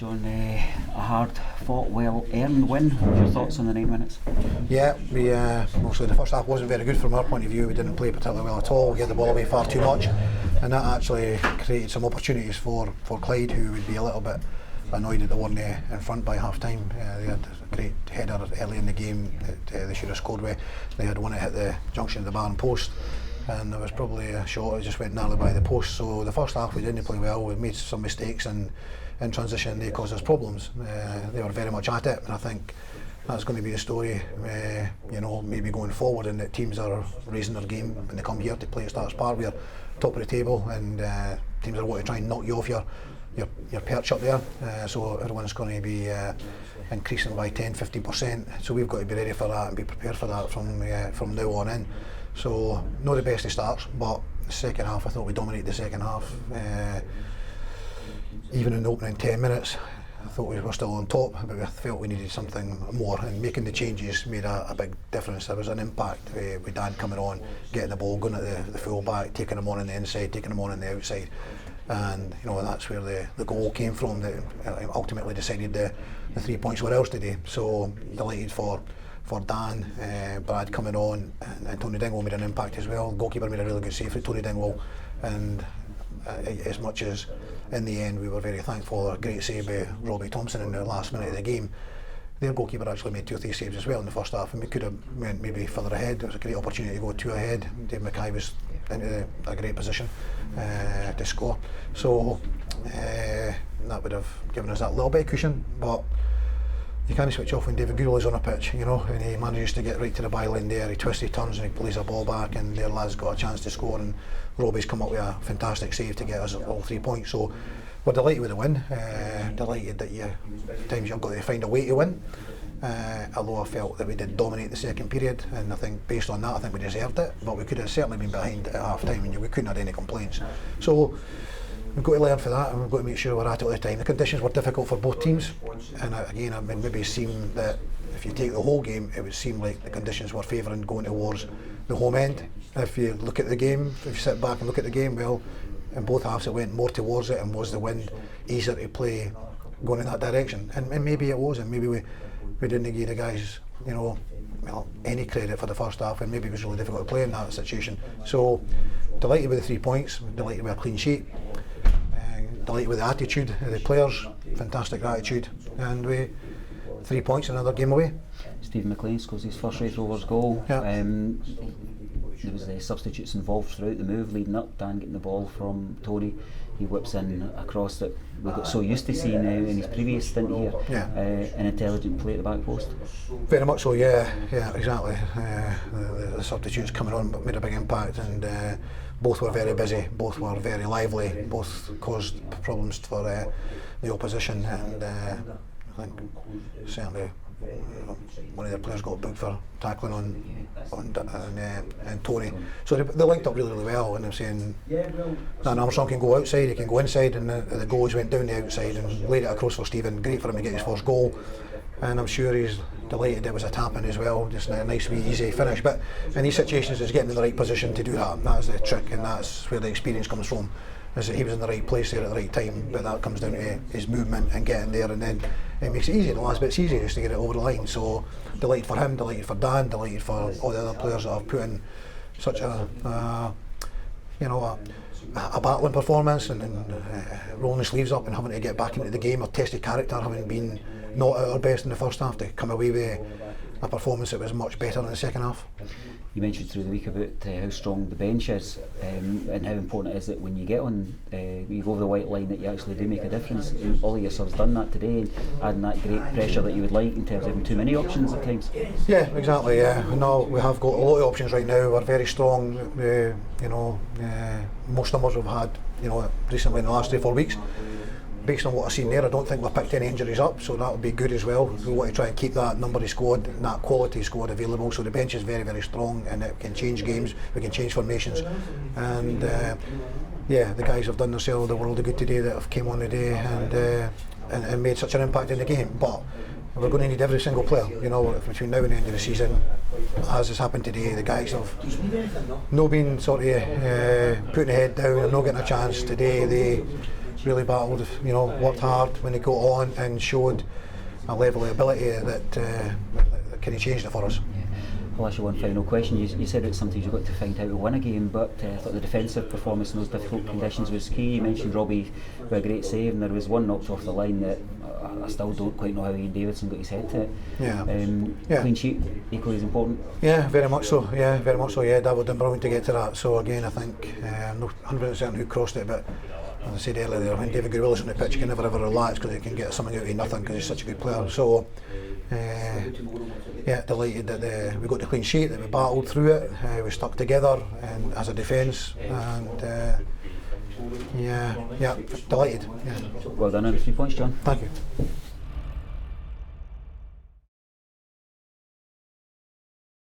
John, a hard-fought, well-earned win. What were your thoughts on the 9 minutes? Yeah, we mostly the first half wasn't very good from our point of view. We didn't play particularly well at all. We gave the ball away far too much, and that actually created some opportunities for Clyde, who would be a little bit annoyed that they weren't in front by half time. They had a great header early in the game that they should have scored with. They had one that hit the junction of the bar and post, and there was probably a shot that just went narrowly by the post. So the first half we didn't play well. We made some mistakes, and in transition they caused us problems. They were very much at it, and I think that's going to be the story, maybe going forward, and that teams are raising their game when they come here to play at Starks Park. We're top of the table, and teams are wanting to try and knock you off your perch up there. So everyone's going to be increasing by 10-15%. So we've got to be ready for that and be prepared for that from now on in. So not the best of starts, but the second half, I thought we dominated the second half. Even in the opening 10 minutes, I thought we were still on top, but we felt we needed something more, and making the changes made a big difference. There was an impact with Dan coming on, getting the ball, going at the full back, taking him on the inside, taking him on the outside, and that's where the goal came from that ultimately decided the 3 points were ours today. So delighted for Dan, Brad coming on, and Tony Dingwall made an impact as well. The goalkeeper made a really good save for Tony Dingwall, and as much as in the end we were very thankful, a great save by Robbie Thompson in the last minute of the game. Their goalkeeper actually made 2 or 3 saves as well in the first half, and we could have went maybe further ahead. It was a great opportunity to go 2 ahead. Dave Mackay was in a great position to score, so that would have given us that little bit of cushion. But you can't switch off when David Goodall is on a pitch, and he manages to get right to the byline there. He twists, he turns, and he plays a ball back, and their lads got a chance to score, and Robbie's come up with a fantastic save to get us all 3 points. So we're delighted with the win, delighted that times you've got to find a way to win, although I felt that we did dominate the second period, and I think based on that I think we deserved it, but we could have certainly been behind at half time and we couldn't have had any complaints. So we've got to learn for that, and we've got to make sure we're at it all the time. The conditions were difficult for both teams, and again, I mean, maybe it seemed that if you take the whole game, it would seem like the conditions were favouring going towards the home end. If you look at the game, if you sit back and look at the game, well, in both halves it went more towards it, and was the wind easier to play going in that direction? And maybe it was, and maybe we didn't give the guys, any credit for the first half, and maybe it was really difficult to play in that situation. So delighted with the 3 points, delighted with a clean sheet. Delighted with the attitude of the players, fantastic attitude, and we 3 points, another game away. Stephen McGlynn scores his first Raith Rovers goal. Yeah. There was substitutes involved throughout the move leading up. Dan getting the ball from Tony, he whips in a cross that we got so used to seeing in his previous stint here. Yeah. An intelligent play at the back post. Very much so, yeah, exactly. The substitutes coming on made a big impact, and both were very busy, both were very lively, both caused problems for the opposition, and I think certainly one of their players got booked for tackling on Tony. So they linked up really, really well, and I'm saying Dan Armstrong can go outside, he can go inside, and the goalies went down the outside and laid it across for Stephen. Great for him to get his first goal, and I'm sure he's delighted it was a tap-in as well, just a nice wee easy finish. But in these situations it's getting in the right position to do that. That's the trick, and that's where the experience comes from, is that he was in the right place there at the right time, but that comes down to his movement and getting there, and then it makes it easy. The last bit's easy just to get it over the line. So delighted for him, delighted for Dan, delighted for all the other players that have put in such a battling performance, and rolling the sleeves up and having to get back into the game, or tested character, having been not at our best in the first half, to come away with a performance that was much better in the second half. You mentioned through the week about how strong the bench is, and how important it is that when you get on, you go over the white line, that you actually do make a difference. And all of your subs done that today, and adding that great pressure that you would like in terms of having too many options at times. Yeah, exactly. Yeah, no, we have got a lot of options right now. We're very strong. Most numbers we've had, recently in the last 3 or 4 weeks. Based on what I've seen there, I don't think we've picked any injuries up, so that would be good as well. We want to try and keep that number of squad, that quality squad available, so the bench is very, very strong, and it can change games, we can change formations, and the guys have done themselves the world of good today that have came on today and made such an impact in the game. But we're going to need every single player, between now and the end of the season. As has happened today, the guys have not been sort of putting the head down and not getting a chance today. really battled, you know, worked hard when they got on and showed a level of ability that kind of changed it for us. I'll ask you one final question. You said that sometimes you've got to find out to win a game, but I thought the defensive performance in those difficult conditions was key. You mentioned Robbie with a great save, and there was one knocked off the line that I still don't quite know how Ian Davidson got his head to it. Clean sheet, equally as important. Yeah, very much so. Yeah, very much so. Yeah, David done brilliant to get to that. So again, I think I'm not 100% certain who crossed it, but as I said earlier, there, when David Gorillas on the pitch, you can never ever relax because he can get something out of nothing because he's such a good player. So yeah, delighted that we got the clean sheet, that we battled through it, we stuck together and as a defence, and yeah, delighted. Yeah. Well done on the 3 points, John. Thank you.